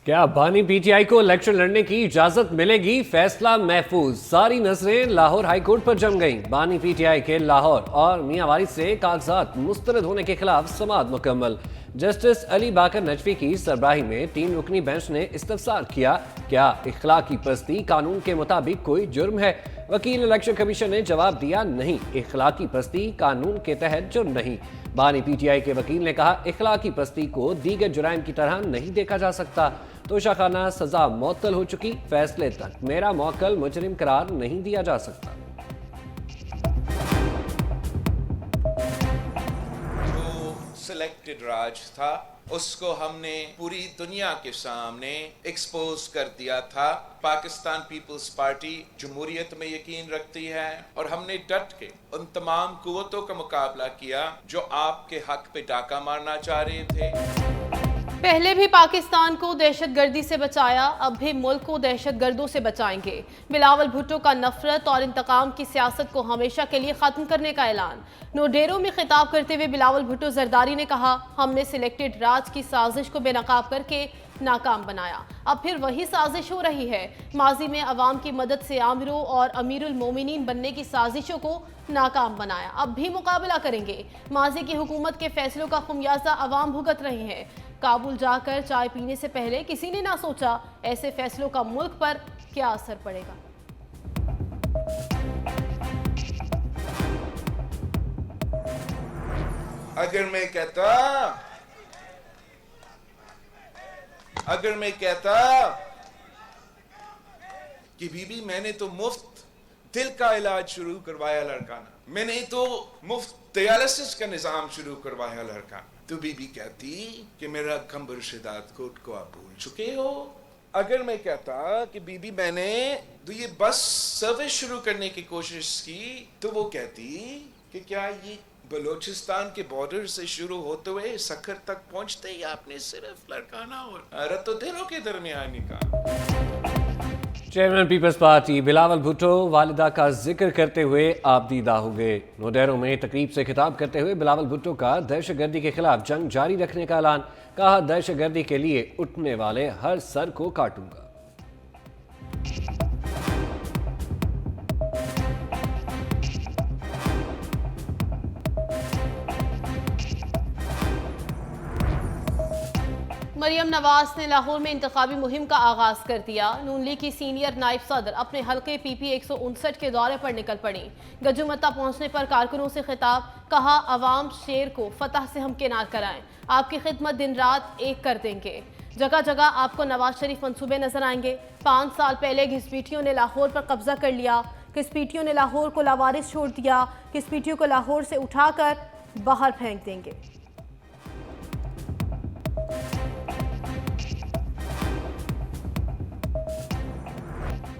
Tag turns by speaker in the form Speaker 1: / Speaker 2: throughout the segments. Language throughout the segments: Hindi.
Speaker 1: क्या बानी पीटीआई को इलेक्शन लड़ने की इजाजत मिलेगी? फैसला महफूज। सारी नजरें लाहौर हाईकोर्ट पर जम गईं। बानी पीटीआई के लाहौर और मियां वारिस से कागजात मुस्तरद होने के खिलाफ समाअत मुकम्मल। जस्टिस अली बाकर नजफी की सरबराही में 3 रुकनी बेंच ने इस्तफसार किया, क्या इखलाकी पस्ती कानून के मुताबिक कोई जुर्म है? वकील इलेक्शन कमीशन ने जवाब दिया, नहीं, इखलाकी पस्ती कानून के तहत जुर्म नहीं। बानी पीटीआई के वकील ने कहा, इखलाकी पस्ती को दीगर जुराइम की तरह नहीं देखा जा सकता। तोशाखाना सजा मुअत्तल हो चुकी, फैसले तक मेरा मौक्कल मुजरिम करार नहीं दिया जा सकता।
Speaker 2: सिलेक्टेड राज था उसको हमने पूरी दुनिया के सामने एक्सपोज कर दिया था। पाकिस्तान पीपल्स पार्टी जमहूरियत में यकीन रखती है और हमने डट के उन तमाम कुव्वतों का मुकाबला किया जो आपके हक पे डाका मारना चाह रहे थे।
Speaker 3: पहले भी पाकिस्तान को दहशतगर्दी से बचाया, अब भी मुल्क को दहशतगर्दों से बचाएंगे। बिलावल भुट्टो का नफरत और इंतकाम की सियासत को हमेशा के लिए खत्म करने का ऐलान। नोडेरो में खिताब करते हुए बिलावल भुट्टो जरदारी ने कहा, हमने सिलेक्टेड राज की साजिश को बेनकाब करके नाकाम बनाया, अब फिर वही साजिश हो रही है। माजी में अवाम की मदद से आमिरों और अमीरुल मोमिनीन बनने की साजिशों को नाकाम बनाया, अब भी मुकाबला करेंगे। माजी की हुकूमत के फैसलों का खुमियाजा अवाम भुगत रही है। काबुल जाकर चाय पीने से पहले किसी ने ना सोचा ऐसे फैसलों का मुल्क पर क्या असर पड़ेगा।
Speaker 2: अगर मैं कहता कि बीबी मैंने तो मुफ्त दिल का इलाज शुरू करवाया लड़काना, मैंने तो मुफ्त डायलिसिस का निजाम शुरू करवाया लड़का, तो बीबी कहती कि मेरा खंबर शिदात कोट को आप भूल चुके हो। अगर मैं कहता कि बीबी मैंने तो ये बस सर्विस शुरू करने की कोशिश की, तो वो कहती कि क्या ये बलोचिस्तान के बॉर्डर से शुरू होते हुए सखर तक पहुंचते ही आपने सिर्फ लड़काना और रत्तो के दरमियान निकाह।
Speaker 1: चेयरमैन पीपल्स पार्टी बिलावल भुट्टो वालिदा का जिक्र करते हुए आपदीदा हो गए। नोडेरो में तकरीब से खिताब करते हुए बिलावल भुट्टो का दहशतगर्दी के खिलाफ जंग जारी रखने का ऐलान। कहा, दहशतगर्दी के लिए उठने वाले हर सर को काटूंगा।
Speaker 3: मरियम नवाज ने लाहौर में इंतखाबी मुहिम का आगाज कर दिया। नून लीग की सीनियर नायब सदर अपने हल्के PP 159 के दौरे पर निकल पड़ी। गजुमत्ता पहुंचने पर कारकुनों से खिताब, कहा, अवाम शेर को फतह से हमकिनार कराएं, आपकी खिदमत दिन रात एक कर देंगे। जगह जगह आपको नवाज शरीफ मंसूबे नजर आएंगे। 5 साल पहले घिसपीटियों ने लाहौर पर कब्जा कर लिया, घिसपीटियों ने लाहौर को लावारिस छोड़ दिया, घिसपीटियों को लाहौर से उठाकर बाहर फेंक देंगे।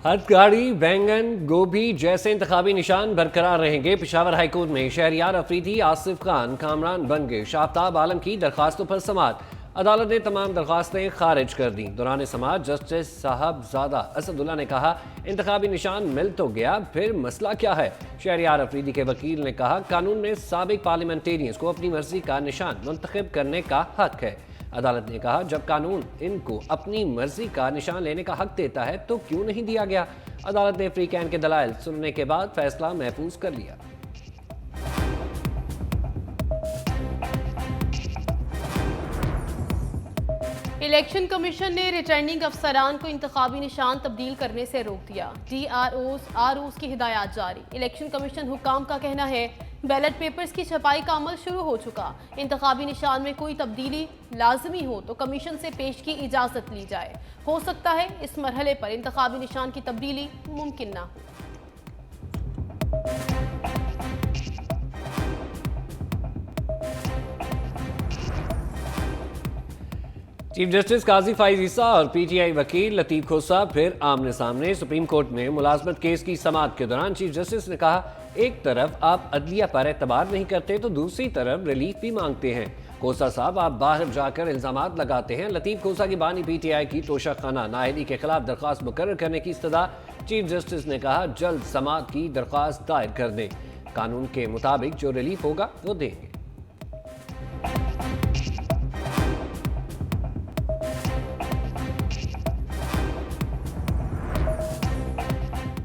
Speaker 1: हथकड़ी, बैंगन, गोभी जैसे इंतखाबी निशान बरकरार रहेंगे। पेशावर हाईकोर्ट में शहरियार अफरीदी, आसिफ खान, कामरान बंगे, शाफ्ताब आलम की दरखास्तों पर समाअत। अदालत ने तमाम दरखास्तें खारिज कर दी। दौरान समाअत जस्टिस साहबजादा असदुल्ला ने कहा, इंतखाबी निशान मिल तो गया, फिर मसला क्या है? शहरियार अफरीदी के वकील ने कहा, कानून में साबिक पार्लियामेंटेरियंस को अपनी मर्जी का निशान मुंतखब करने का हक है। अदालत ने कहा, जब कानून इनको अपनी मर्जी का निशान लेने का हक देता है तो क्यों नहीं दिया गया? अदालत ने फ्री कैन के दलाइल सुनने के बाद फैसला महफूज कर लिया।
Speaker 3: इलेक्शन कमीशन ने रिटर्निंग अफसरान को इंतखाबी निशान तब्दील करने से रोक दिया। DROs, ROs की हिदायत जारी। इलेक्शन कमीशन हुक्काम का कहना है, बैलेट पेपर्स की छपाई का अमल शुरू हो चुका। इंतखाबी निशान में कोई तब्दीली लाजमी हो तो कमीशन से पेश की इजाज़त ली जाए। हो सकता है इस मरहले पर इंतखाबी निशान की तब्दीली मुमकिन ना हो।
Speaker 1: चीफ जस्टिस काजी फाइज ईसा और PTI वकील लतीफ खोसा फिर आमने सामने। सुप्रीम कोर्ट में मुलाजमत केस की समाअत के दौरान चीफ जस्टिस ने कहा, एक तरफ आप अदलिया पर एतबार नहीं करते तो दूसरी तरफ रिलीफ भी मांगते हैं। खोसा साहब, आप बाहर जाकर इल्जामात लगाते हैं। लतीफ खोसा की बानी PTI की तोशाखाना नाअहली के खिलाफ दरख्वास्त मुकर्रर करने की इस्तदा। चीफ जस्टिस ने कहा, जल्द समाअत की दरख्वास्त दायर कर दें, कानून के मुताबिक जो रिलीफ होगा वो देंगे।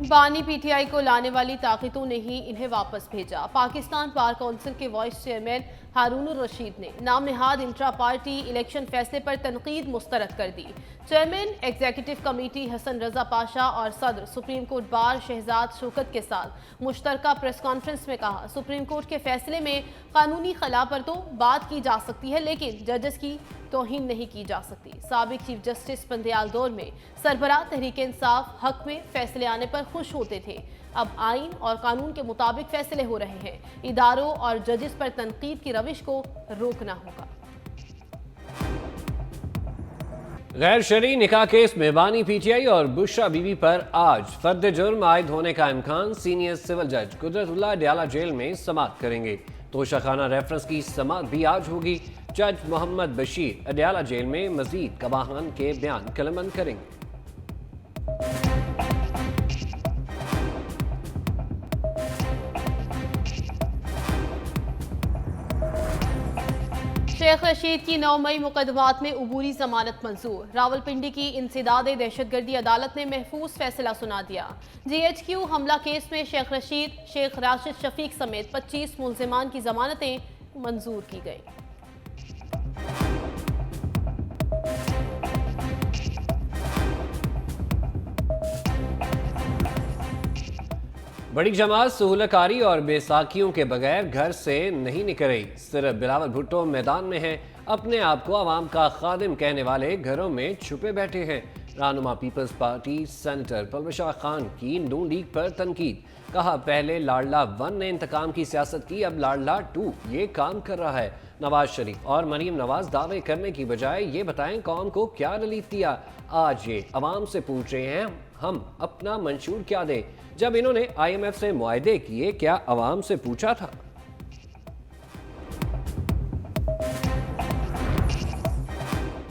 Speaker 3: बानी पीटीआई को लाने वाली ताकतों ने ही इन्हें वापस भेजा। पाकिस्तान बार काउंसिल के वाइस चेयरमैन हारून रशीद ने नाम नेहाद इंट्रा पार्टी इलेक्शन फैसले पर तनकीद मुस्तरद कर दी। Chairman executive committee Hasan Raza Pasha और सदर supreme court bar Shahzad Shaukat के साथ मुश्तरका प्रेस कॉन्फ्रेंस में कहा, सुप्रीम कोर्ट के फैसले में कानूनी खला पर तो बात की जा सकती है, लेकिन जजेस की तौहीन नहीं की जा सकती। साबिक चीफ जस्टिस बंदयाल दौर में सरबराह तहरीक इंसाफ हक में फैसले आने पर खुश होते थे। अब आइन और कानून के मुताबिक फैसले हो रहे हैं। इदारों और जजेस पर तनकीद की रविश को रोकना होगा।
Speaker 1: गैर शरई निकाह केस में बानी पीटीआई और बुशरा बीवी पर आज फर्द जुर्म आयद होने का इम्कान। सीनियर सिविल जज कुदरतुल्लाह अडयाला जेल में समाअत करेंगे। तोशाखाना रेफरेंस की समाअत भी आज होगी। जज मोहम्मद बशीर अडयाला जेल में मजीद गवाहान के बयान कलमबंद करेंगे।
Speaker 3: शेख रशीद की 9 मई मुकदमात में उबूरी जमानत मंजूर। रावलपिंडी की इंसदाद दहशतगर्दी अदालत ने महफूज फैसला सुना दिया। GHQ हमला केस में शेख रशीद, शेख राशिद शफीक समेत 25 मुल्जिमान की जमानतें मंजूर की गई।
Speaker 1: बड़ी जमात सहूलतकारी और बेसाखियों के बगैर घर से नहीं निकल रही। सिर्फ बिलावल भुट्टो मैदान में हैं। अपने आप को आवाम का खादिम कहने वाले घरों में छुपे बैठे हैं। रहनुमा peoples party senator Palwasha Khan की नून लीग पर तनकीद। कहा, पहले लाडला 1 ने इंतकाम की सियासत की, अब लाडला 2 ये काम कर रहा है। नवाज शरीफ और मरीम नवाज दावे करने की बजाय ये बताएं कौम को क्या रिलीफ दिया। आज ये अवाम से पूछ रहे हैं हम अपना मंशूर क्या दें। जब इन्होंने IMF से मुआहदे किए, क्या अवाम से पूछा था?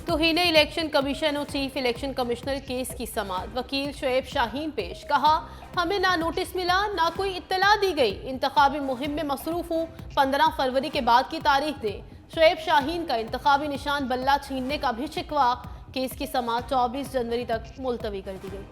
Speaker 3: तौहीन इलेक्शन कमीशन और चीफ इलेक्शन कमिश्नर केस की समाअत। वकील शुएब शाहीन पेश। कहा, हमें ना नोटिस मिला ना कोई इत्तला दी गई। इंतखाबी मुहिम में मसरूफ हूँ, 15 फरवरी के बाद की तारीख दें। शुएब शाहीन का इंतखाबी निशान बल्ला छीनने का भी शिकवा। केस की समाअत 24 जनवरी तक मुलतवी कर दी गई।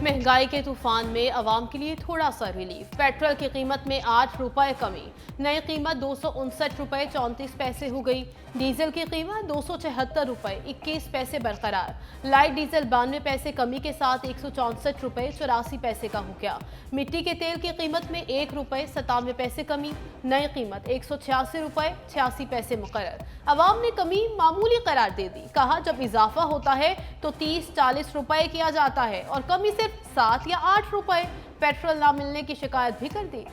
Speaker 3: महंगाई के तूफान में अवाम के लिए थोड़ा सा रिलीफ। पेट्रोल की कीमत में 8 रुपए कमी, नई कीमत 259 रुपए 34 पैसे हो गई। डीजल की कीमत 276 रुपए 21 पैसे बरकरार। लाइट डीजल 92 पैसे कमी के साथ 164 रुपए 84 पैसे का हो गया। मिट्टी के तेल की कीमत में 1 रुपए 97 पैसे कमी, नई कीमत 186 रुपए 86 पैसे मुकर्रर। अवाम ने कमी मामूली करार दे दी। कहा, जब इजाफा होता है तो 30-40 रुपए किया जाता है और कमी सिर्फ 7 या 8 रुपए। पेट्रोल ना मिलने की शिकायत भी कर दी।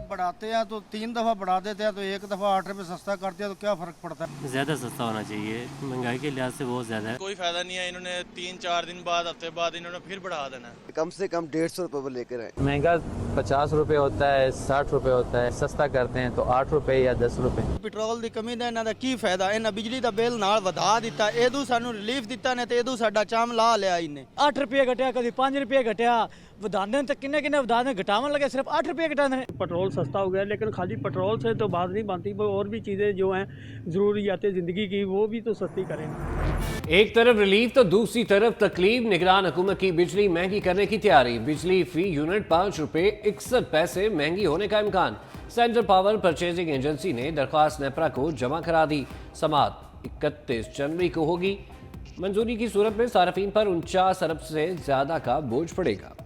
Speaker 4: बढ़ाते हैं तो 3 दफ़ा बढ़ा देते हैं, तो 1 दफ़ा 8 रुपये सस्ता करते हैं, तो क्या फ़र्क पड़ता है?
Speaker 5: ज़्यादा सस्ता होना चाहिए, महंगाई के लिहाज से बहुत ज़्यादा है।
Speaker 6: कोई फायदा नहीं है। इन्होंने 3-4 दिन बाद, हफ्ते बाद इन्होंने फिर बढ़ा देना है।
Speaker 7: कम से कम 150 रुपये वो लेकर आए।
Speaker 8: महंगा 50 रुपये होता है, 60 रुपये होता है, सस्ता करते हैं तो 8 रुपये या 10 रुपये।
Speaker 4: पेट्रोल की कमी ਦਾ ਇਹਨਾਂ ਦਾ ਕੀ ਫਾਇਦਾ? ਇਹਨਾਂ ਬਿਜਲੀ ਦਾ ਬਿੱਲ ਨਾਲ ਵਧਾ ਦਿੱਤਾ, ਇਹਦੂ ਸਾਨੂੰ ਰਿਲੀਫ ਦਿੱਤਾ ਨੇ ਤੇ ਇਹਦੂ ਸਾਡਾ ਚਾਮ ਲਾ ਲਿਆ ਇਹਨੇ।
Speaker 9: 8 रुपये घटिया, कभी 5 रुपये घटिया, ਵਧਾਉਂਦੇ तो किन्ने किन्ने ਵਧਾਉਂਦੇ, घटावन लगे सिर्फ 8 रुपये घटाते हैं।
Speaker 10: पेट्रोल सस्ता हो गया, लेकिन खाली पेट्रोल से तो बात नहीं बनती, और भी चीज़ें जो हैं ज़रूरियात ज़िंदगी की वो भी तो सस्ती करें।
Speaker 1: एक तरफ रिलीफ तो दूसरी तरफ तकलीफ। निगरान हुकूमत की बिजली महंगी करने की तैयारी। बिजली फी यूनिट 5 रुपये 61 पैसे महंगी होने का इम्कान। सेंट्रल पावर परचेजिंग एजेंसी ने दरख्वास्त नेपरा को जमा करा दी। समाअत 31 जनवरी को होगी। मंजूरी की सूरत में सार्फिन पर 49 अरब से ज्यादा का बोझ पड़ेगा।